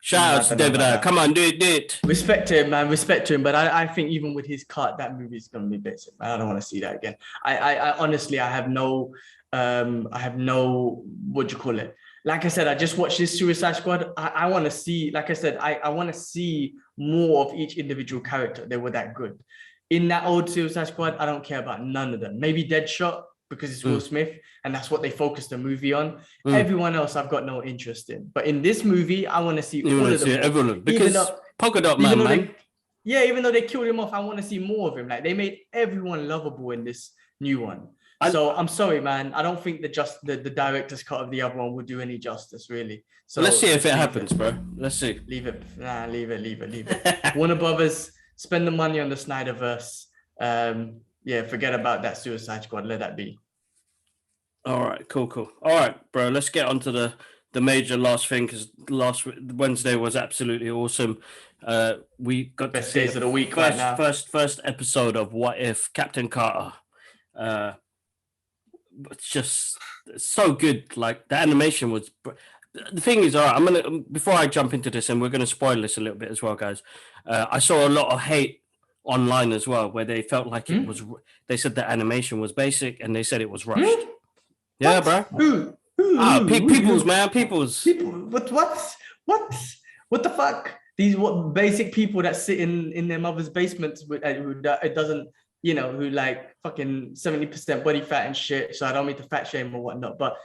shout out to David Ayer. Come on, do it. Respect to him, man. Respect to him. But I think even with his cut, that movie is gonna be basic. I don't want to see that again. I honestly, I have no, what do you call it? Like I said, I just watched this Suicide Squad. I want to see, like I said, I want to see more of each individual character. They were that good. In that old Suicide Squad, I don't care about none of them. Maybe Deadshot, because it's Will Smith, and that's what they focused the movie on. Everyone else, I've got no interest in. But in this movie, I want to see all of them. Everyone, because Polka Dot Man. Even though they killed him off, I want to see more of him. Like, they made everyone lovable in this new one. So I'm sorry, man. I don't think the director's cut of the other one would do any justice, really. So let's see if it happens, bro. Let's see. Leave it. Leave it. Warner Brothers, spend the money on the Snyderverse. Yeah, forget about that Suicide Squad. Let that be. All right, cool. All right, bro. Let's get on to the major last thing, because last Wednesday was absolutely awesome. We got Best to see days of the week right now. first episode of What If Captain Carter. It's just so good. Like, the animation was. The thing is, all right, I'm gonna, before I jump into this, and we're gonna spoil this a little bit as well, guys. I saw a lot of hate online as well, where they felt like it was. They said the animation was basic, and they said it was rushed. Yeah, bro. Who? Peoples, man, peoples. People. What the fuck? These what basic people that sit in their mother's basements with it doesn't, you know, who like fucking 70% body fat and shit. So I don't mean to fat shame or whatnot, but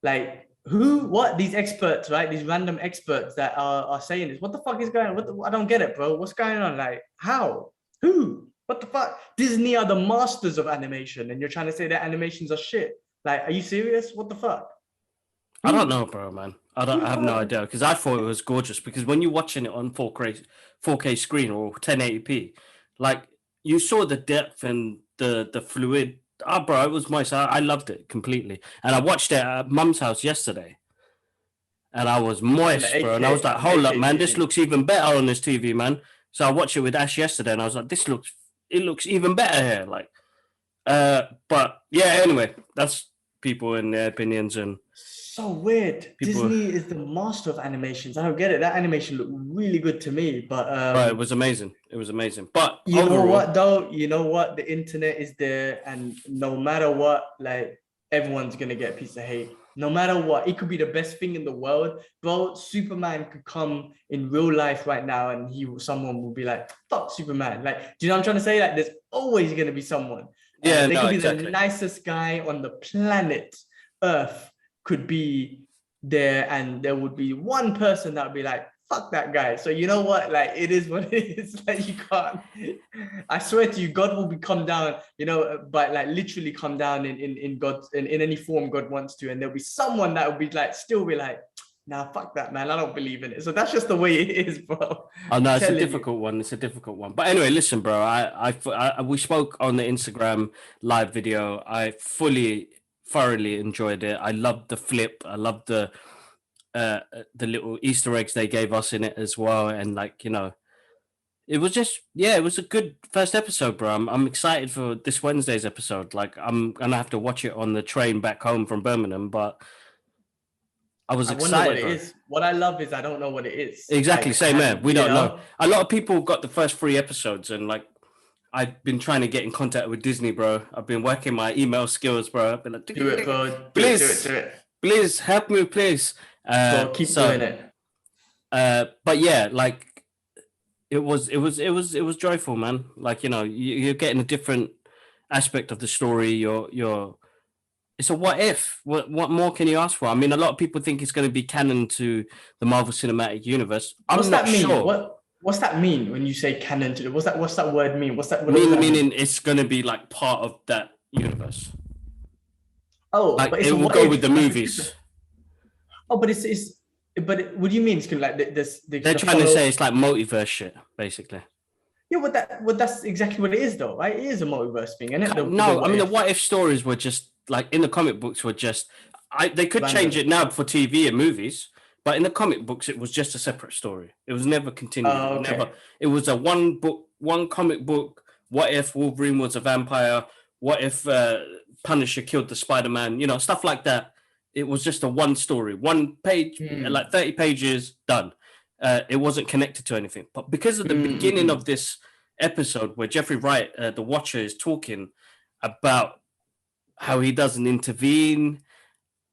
like what these experts, right? These random experts that are saying this. What the fuck is going on? I don't get it, bro. What's going on? Like, how? Who? What the fuck? Disney are the masters of animation, and you're trying to say that animations are shit. Like, are you serious? What the fuck? I don't know, bro, man. I have no idea, because I thought it was gorgeous. Because when you're watching it on 4K screen or 1080p, like, you saw the depth and the fluid. Bro, it was nice. I loved it completely, and I watched it at Mum's house yesterday, and I was moist, bro. And I was like, hold up, man, this looks even better on this TV, man. So I watched it with Ash yesterday, and I was like, it looks even better here, like. But yeah, anyway, that's people and their opinions. And so weird. Disney is the master of animations. I don't get it. That animation looked really good to me, but it was amazing. But you know what though? You know what? The internet is there, and no matter what, like, everyone's gonna get a piece of hate. No matter what, it could be the best thing in the world, bro. Superman could come in real life right now, and someone will be like, "Fuck Superman!" Like, do you know what I'm trying to say? Like, there's always gonna be someone. Yeah, they could be the nicest guy on the planet Earth, could be there, and there would be one person that would be like, fuck that guy. So you know what? Like, it is what it is. Like, you can't. I swear to you, God will come down, you know, but like literally come down in God's in any form God wants to, and there'll be someone that will be like, still be like, nah, fuck that, man. I don't believe in it. So that's just the way it is, bro. Oh no, it's a difficult one. It's a difficult one. But anyway, listen, bro. We spoke on the Instagram live video. I thoroughly enjoyed it. I loved the flip. I loved the little Easter eggs they gave us in it as well. And, like, you know, it was just, it was a good first episode, bro. I'm excited for this Wednesday's episode. Like, I'm gonna have to watch it on the train back home from Birmingham, but I was excited. Wonder what it is. What I love is I don't know what it is. Exactly, like, same man. We don't know. A lot of people got the first 3 episodes, and like, I've been trying to get in contact with Disney, bro. I've been working my email skills, bro. I've been like, do it, bro. Please, do it. Please help me, please. So keep doing it. But yeah, like, it was joyful, man. Like, you know, you're getting a different aspect of the story. It's a what if. What more can you ask for? I mean, a lot of people think it's going to be canon to the Marvel Cinematic Universe. What's that mean? Sure. What's that mean when you say canon to? What's that word mean? Meaning it's going to be like part of that universe. Oh, like, it will go with the movies. Oh, but but what do you mean? It's going to like this? They're trying to say it's like multiverse shit, basically. Yeah, that's exactly what it is, though, right? It is a multiverse thing, isn't it? No, I mean, the what if stories were just like, in the comic books were just. They could change it now for TV and movies, but in the comic books it was just a separate story. It was never continued. Okay. It was a one comic book. What if Wolverine was a vampire? What if Punisher killed the Spider-Man? You know, stuff like that. It was just a one story, one page, like 30 pages, done. It wasn't connected to anything. But because of the beginning of this episode, where Jeffrey Wright, the Watcher, is talking about how he doesn't intervene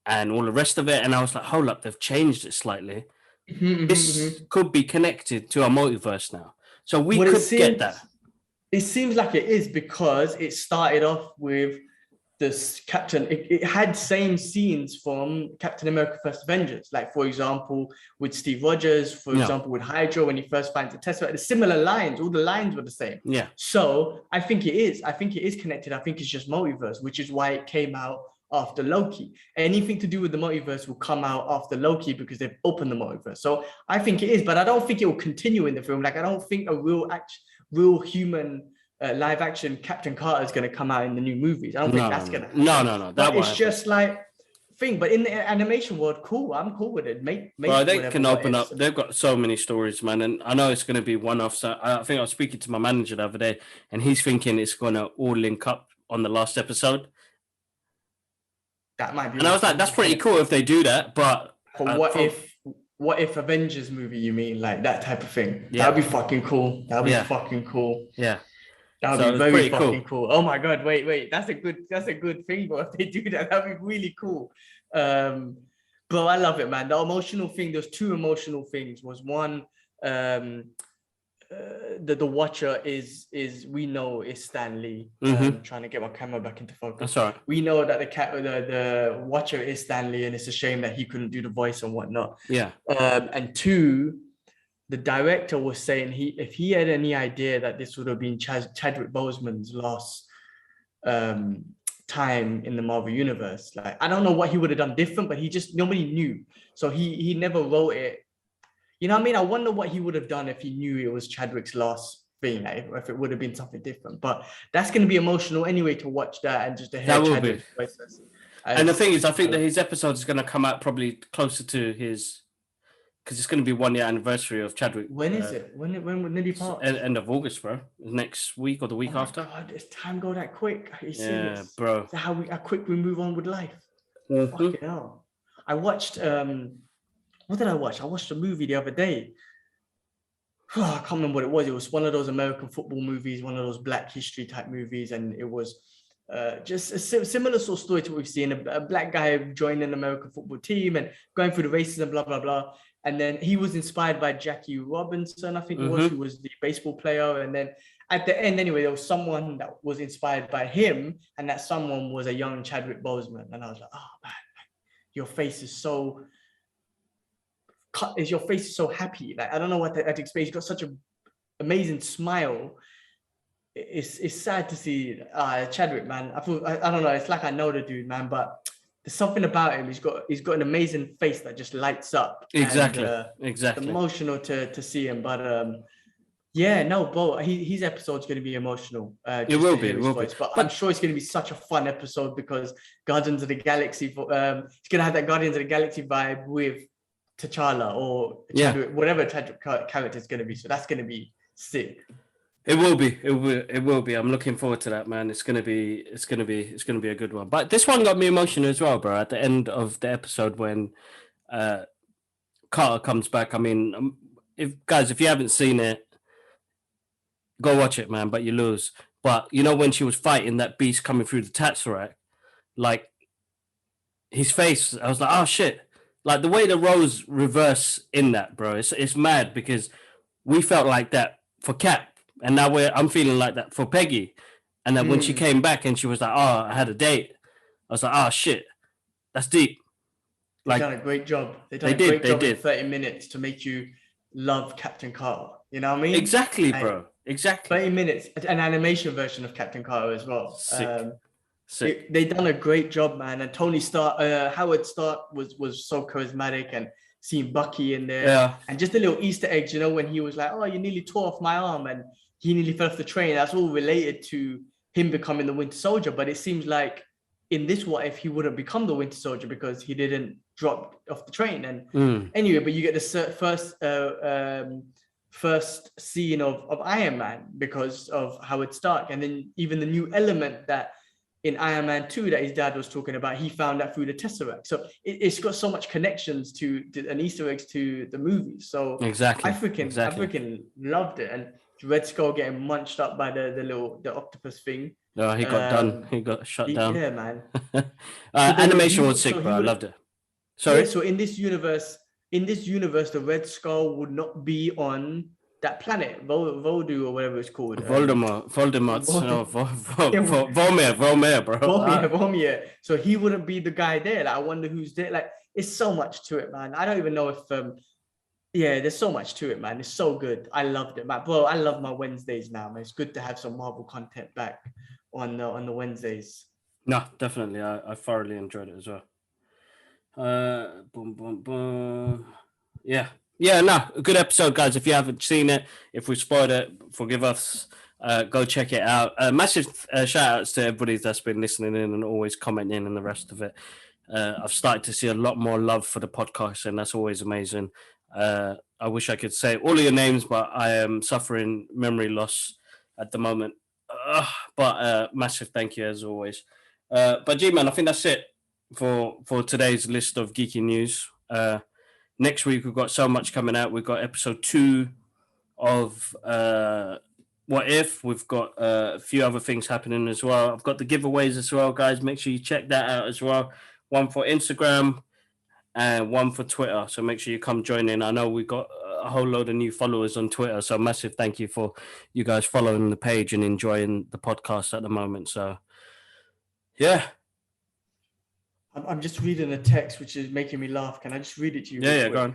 and all the rest of it, and I was like, hold up, they've changed it slightly. This could be connected to our multiverse now. So we could get that. It seems like it is, because it started off with this Captain. It had same scenes from Captain America: First Avengers, like, for example, with Steve Rogers, for example, with Hydra when he first finds the Tesseract. The similar lines, all the lines were the same. Yeah. So I think it is connected. I think it's just multiverse, which is why it came out after Loki. Anything to do with the multiverse will come out after Loki, because they've opened the multiverse. So I think it is, but I don't think it will continue in the film. Like, I don't think a real human live action Captain Carter is going to come out in the new movies. I don't think that's going to happen. No. But it's just like thing. But in the animation world, cool. I'm cool with it. Make well, they can open up. They've got so many stories, man, and I know it's going to be one-off. So I think I was speaking to my manager the other day, and he's thinking it's going to all link up on the last episode. That might be. And I was like, that's pretty cool if they do that. But what if Avengers movie? You mean like that type of thing? Yeah. That'd be fucking cool. That'd be fucking cool. Yeah. That would be very fucking cool. Oh my god! Wait. That's a good thing. But if they do that, that'd be really cool. But I love it, man. The emotional thing. There's two emotional things. Was one, the Watcher is we know is Stan Lee. Trying to get my camera back into focus. That's all right. We know that the Watcher is Stan Lee, and it's a shame that he couldn't do the voice and whatnot. Yeah. And two, the director was saying if he had any idea that this would have been Chadwick Boseman's last time in the Marvel universe, like I don't know what he would have done different, but nobody knew, so he never wrote it. You know what I mean? I wonder what he would have done if he knew it was Chadwick's last thing, like, if it would have been something different. But that's going to be emotional anyway to watch that and just to hear Chadwick's voices. And the thing is, I think that his episode is going to come out probably closer to his, because it's going to be 1 year anniversary of Chadwick. When is it? When did he pass? End of August, bro. Next week or the week after. God, does time go that quick? Are you serious? Yeah, bro. Is how quick we move on with life? Fucking hell. I watched. What did I watch? I watched a movie the other day. I can't remember what it was. It was one of those American football movies, one of those Black history type movies, and it was just a similar sort of story to what we've seen. A black guy joined an American football team and going through the racism, blah blah blah. And then he was inspired by Jackie Robinson, I think it was, who was the baseball player. And then at the end, anyway, there was someone that was inspired by him, and that someone was a young Chadwick Boseman. And I was like, oh man, your face is so happy. Like I don't know what to explain. He's got such an amazing smile. It's sad to see Chadwick, man. I don't know. It's like I know the dude, man, but there's something about him. He's got an amazing face that just lights up. Exactly. And, exactly. It's emotional to see him, but yeah, no, bro. His episode's going to be emotional. It will be. But I'm sure it's going to be such a fun episode because Guardians of the Galaxy. It's going to have that Guardians of the Galaxy vibe with T'Challa or Chadwick, whatever Chadwick character is going to be. So that's going to be sick. It will be. It will be. I'm looking forward to that, man. It's gonna be a good one. But this one got me emotional as well, bro. At the end of the episode when Carter comes back. I mean, if you haven't seen it, go watch it, man. But you lose. But you know when she was fighting that beast coming through the Tesseract, like his face, I was like, oh shit. Like the way the roles reverse in that, bro. It's mad because we felt like that for Cap. And now I'm feeling like that for Peggy. And then when she came back and she was like, oh, I had a date. I was like, oh, shit. That's deep. They've done a great job. They did in 30 minutes to make you love Captain Carter. You know what I mean? Exactly, bro. Exactly. 30 minutes. An animation version of Captain Carter as well. Sick. They done a great job, man. And Tony Stark, Howard Stark was so charismatic, and seeing Bucky in there. And just the little Easter eggs, you know, when he was like, oh, you nearly tore off my arm, and he nearly fell off the train. That's all related to him becoming the Winter Soldier. But it seems like in this What If, he wouldn't become the Winter Soldier because he didn't drop off the train. And anyway, but you get the first scene of Iron Man because of Howard Stark. And then even the new element that in Iron Man 2 that his dad was talking about, he found that through the Tesseract. So it's got so much connections to and Easter eggs to the movie. So I freaking loved it. And Red Skull getting munched up by the octopus thing. No, he got done. He got shut down. Yeah, man. Animation was sick, bro. I loved it. Sorry. Yeah, so in this universe, the Red Skull would not be on that planet, Voldu or whatever it's called. Voldemort, bro. Vormir. So he wouldn't be the guy there. Like, I wonder who's there. Like, it's so much to it, man. I don't even know if there's so much to it, man. It's so good. I loved it, man. Bro, I love my Wednesdays now, man. It's good to have some Marvel content back on the Wednesdays. No, definitely. I thoroughly enjoyed it as well. Boom, boom, boom. Yeah, no, a good episode, guys. If you haven't seen it, if we spoiled it, forgive us. Go check it out. Massive shout outs to everybody that's been listening in and always commenting and the rest of it. I've started to see a lot more love for the podcast, and that's always amazing. I wish I could say all of your names, but I am suffering memory loss at the moment. But massive thank you as always. But G man, I think that's it for today's list of geeky news. Next week we've got so much coming out. We've got episode 2 of What If. We've got a few other things happening as well. I've got the giveaways as well, guys. Make sure you check that out as well. One for Instagram and one for Twitter. So make sure you come join in. I know we've got a whole load of new followers on Twitter. So massive thank you for you guys following the page and enjoying the podcast at the moment. So yeah. I'm just reading a text which is making me laugh. Can I just read it to you? Yeah, go on.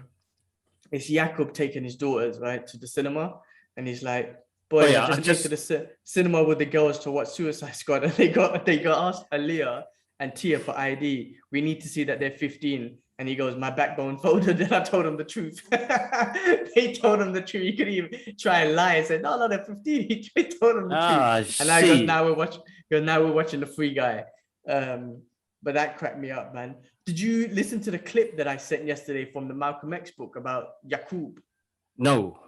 It's Jakob taking his daughters, right, to the cinema. And he's like, boy, I just went to the cinema with the girls to watch Suicide Squad. And they got asked Aaliyah and Tia for ID. We need to see that they're 15. And he goes, my backbone folded. And I told him the truth. They told him the truth. He couldn't even try and lie and say, no, they're 15. They told him the truth. And I goes, now we're watching the Free Guy. But that cracked me up, man. Did you listen to the clip that I sent yesterday from the Malcolm X book about Yaqub? No.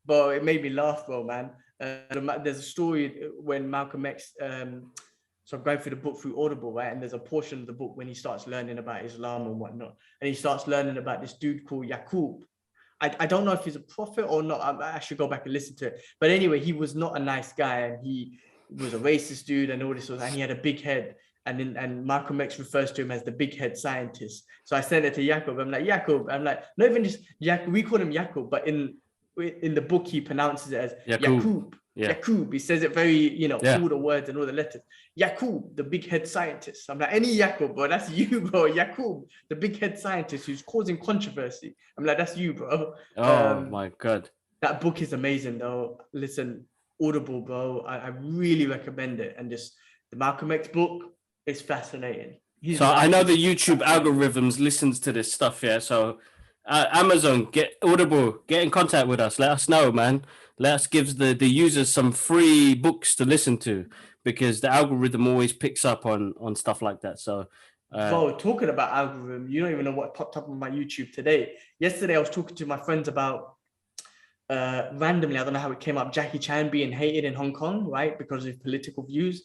Bro, it made me laugh, bro, man. There's a story when Malcolm X, so I'm going through the book through Audible, right? And there's a portion of the book when he starts learning about Islam and whatnot. And he starts learning about this dude called Yaqub. I don't know if he's a prophet or not. I should go back and listen to it. But anyway, he was not a nice guy. And he was a racist dude and all this. And he had a big head. And Malcolm X refers to him as the big head scientist. So I sent it to Jakob. I'm like, Jakob. I'm like, not even just Jakob. We call him Jakob, but in the book he pronounces it as Yaqub. Yeah. Yaqub. He says it very, all the words and all the letters. Yaqub, the big head scientist. I'm like, any Jakob, bro, that's you, bro. Yaqub, the big head scientist who's causing controversy. I'm like, that's you, bro. Oh my God. That book is amazing, though. Listen, Audible, bro. I really recommend it. And just the Malcolm X book. It's fascinating. I know the YouTube algorithms listens to this stuff, yeah. So Amazon, Audible, get in contact with us. Let us know, man. Let us give the users some free books to listen to because the algorithm always picks up on stuff like that. So, bro, talking about algorithm, you don't even know what popped up on my YouTube today. Yesterday, I was talking to my friends about randomly, I don't know how it came up, Jackie Chan being hated in Hong Kong, right, because of political views.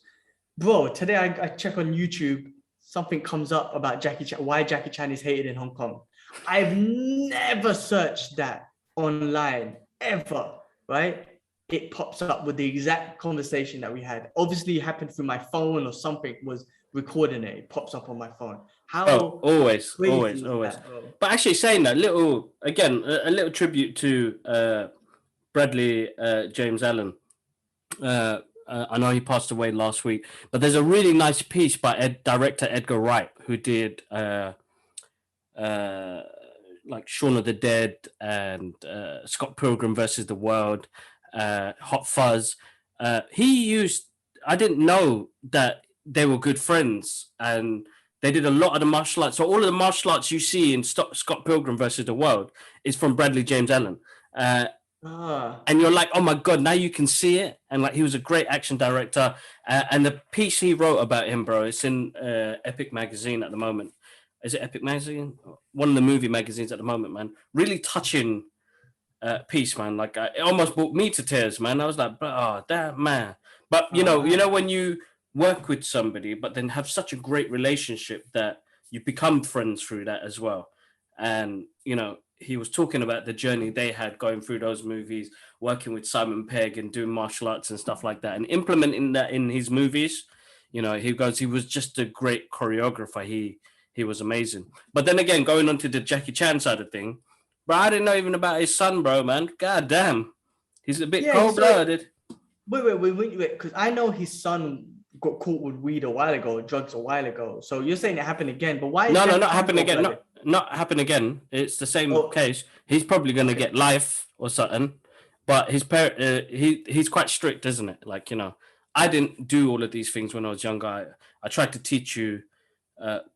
Bro, today I check on YouTube, something comes up about Jackie Chan, why Jackie Chan is hated in Hong Kong. I've never searched that online, ever, right? It pops up with the exact conversation that we had. Obviously, it happened through my phone or something was recording it. It pops up on my phone. Always. That, but actually saying that, a little tribute to Bradley James Allen. I know he passed away last week, but there's a really nice piece by director Edgar Wright, who did like Shaun of the Dead and Scott Pilgrim versus the World, Hot Fuzz. I didn't know that they were good friends, and they did a lot of the martial arts. So all of the martial arts you see in Scott Pilgrim versus the World is from Bradley James Allen. And you're like, oh my God, now you can see it. And like, he was a great action director. And the piece he wrote about him, bro, it's in Epic Magazine at the moment. Is it Epic Magazine? One of the movie magazines at the moment, man. Really touching piece, man. Like, it almost brought me to tears, man. I was like, oh, damn, man. But you know, when you work with somebody, but then have such a great relationship that you become friends through that as well. And, he was talking about the journey they had going through those movies, working with Simon Pegg and doing martial arts and stuff like that, and implementing that in his movies. He was just a great choreographer. He was amazing. But then again, going on to the Jackie Chan side of thing, bro, I didn't know even about his son, bro, man. God damn. He's a bit cold-blooded. Wait, because I know his son got caught with weed a while ago, drugs a while ago. So you're saying it happened again, but why? No, not happen again. Not happen again. It's the same case. He's probably going to get life or something. But his parent, he's quite strict, isn't it? Like, I didn't do all of these things when I was younger. I tried to teach you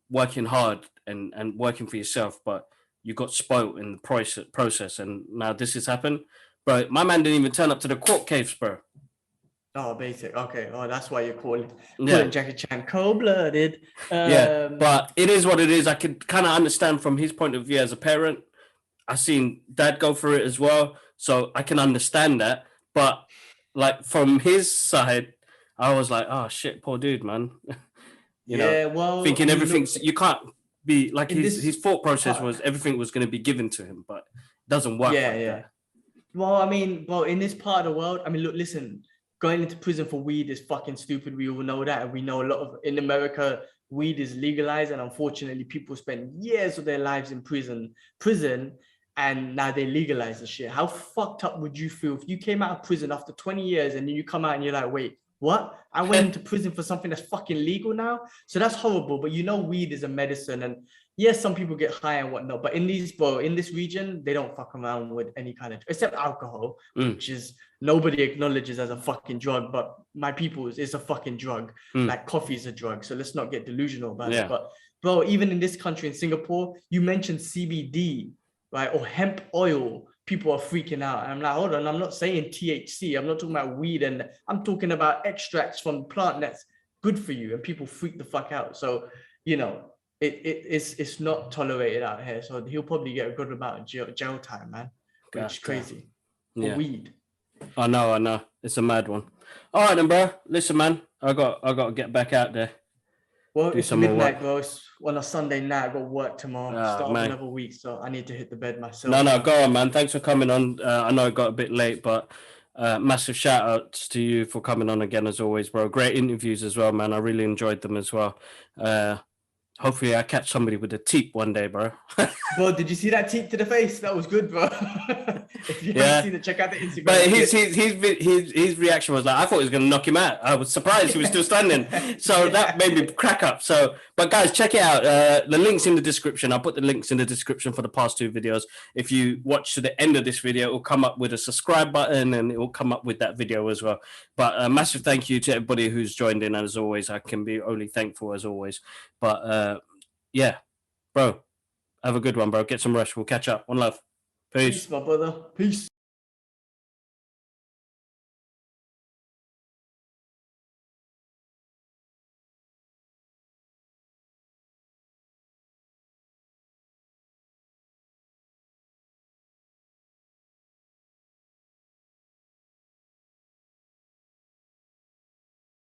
working hard and working for yourself, but you got spoiled in the process, and now this has happened. Bro, my man didn't even turn up to the court case, bro. Oh, basic. Okay. Oh, that's why you're calling Jackie Chan cold-blooded. Yeah, but it is what it is. I can kind of understand from his point of view as a parent. I've seen dad go through it as well, so I can understand that. But like from his side, I was like, oh shit, poor dude, man. you know, well, thinking everything's, look, you can't be like his thought process was everything was going to be given to him, but it doesn't work like that. Well, I mean, in this part of the world, I mean, look, listen, going into prison for weed is fucking stupid. We all know that. And we know a lot of, in America, weed is legalized. And unfortunately, people spend years of their lives in prison, and now they legalize the shit. How fucked up would you feel if you came out of prison after 20 years and then you come out and you're like, wait, what? I went into prison for something that's fucking legal now? So that's horrible. But you know, weed is a medicine. And yes, some people get high and whatnot, but in this region, they don't fuck around with any kind of, except alcohol, which is nobody acknowledges as a fucking drug, but my people, it's a fucking drug. Like coffee is a drug, so let's not get delusional about it. But bro, even in this country, in Singapore, you mentioned CBD, right, or hemp oil, people are freaking out. And I'm like, hold on, I'm not saying THC, I'm not talking about weed, and I'm talking about extracts from the plant that's good for you, and people freak the fuck out. So, you know, it's not tolerated out here, so he'll probably get a good amount of jail time, man. Which is crazy for weed. I know, it's a mad one. All right then, bro. Listen, man, I got to get back out there. Well, it's midnight, bro. It's on a Sunday night. I got work tomorrow. Start of another week, so I need to hit the bed myself. No, go on, man. Thanks for coming on. I know it got a bit late, but massive shout outs to you for coming on again, as always, bro. Great interviews as well, man. I really enjoyed them as well. Hopefully I catch somebody with a teep one day, bro. Bro, did you see that teep to the face? That was good, bro. If you haven't seen it, check out the Instagram. But his reaction was like, I thought he was going to knock him out. I was surprised he was still standing. So that made me crack up. So, but guys, check it out. The link's in the description. I'll put the links in the description for the past two videos. If you watch to the end of this video, it will come up with a subscribe button and it will come up with that video as well. But a massive thank you to everybody who's joined in. As always, I can be only thankful as always. But yeah, bro, have a good one, bro. Get some rest. We'll catch up. One love. Peace. Peace, my brother. Peace.